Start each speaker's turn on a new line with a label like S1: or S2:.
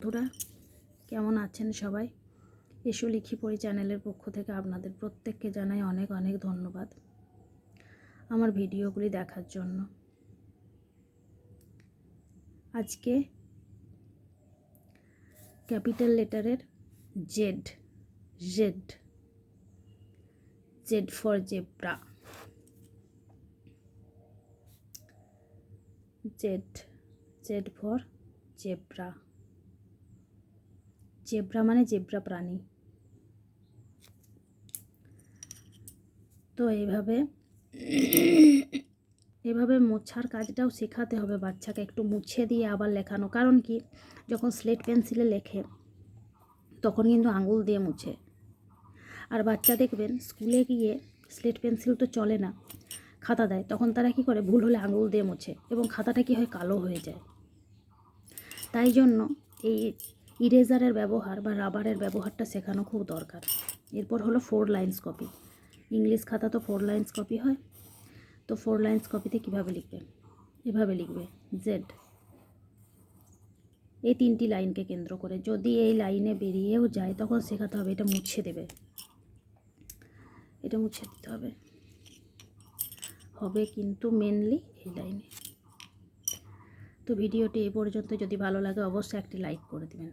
S1: বন্ধুরা কেমন আছেন সবাই? এসো লিখি পড়ি চ্যানেলের পক্ষ থেকে আপনাদের প্রত্যেককে জানাই অনেক অনেক ধন্যবাদ আমার ভিডিওগুলি দেখার জন্য। আজকে ক্যাপিটাল লেটারের Z Z Z for zebra, Z Z for zebra. Zebra মানে জেব্রা প্রাণী। তো এভাবে মোছার কাজটাও শেখাতে হবে বাচ্চাকে, একটু মুছে দিয়ে আবার লেখানো। কারণ কি, যখন স্লেট পেন্সিলে লেখে তখন কিন্তু আঙুল দিয়ে মুছে। আর বাচ্চা দেখবেন স্কুলে গিয়ে স্লেট পেন্সিল তো চলে না, খাতা দেয়, তখন তারা কি করে, ভুল হলে আঙুল দিয়ে মুছে এবং খাতাটা কি হয়, কালো হয়ে যায়। তাই জন্য এই ইরেজারের ব্যবহার বা রাবারের ব্যবহারটা শেখানো খুব দরকার। এরপর হলো 4 লাইন্স কপি। ইংলিশ খাতা তো 4 লাইন্স কপি হয়। তো 4 লাইন্স কপিতে কীভাবে লিখবে, এভাবে লিখবে জেড। এই 3টি লাইনকে কেন্দ্র করে যদি এই লাইনে বেরিয়েও যায় তখন শেখাতে হবে এটা মুছে দেবে, এটা মুছে দিতে হবে কিন্তু মেনলি এই লাইনে। তো ভিডিওটি এই পর্যন্ত, যদি ভালো লাগে অবশ্যই একটি লাইক করে দেবেন।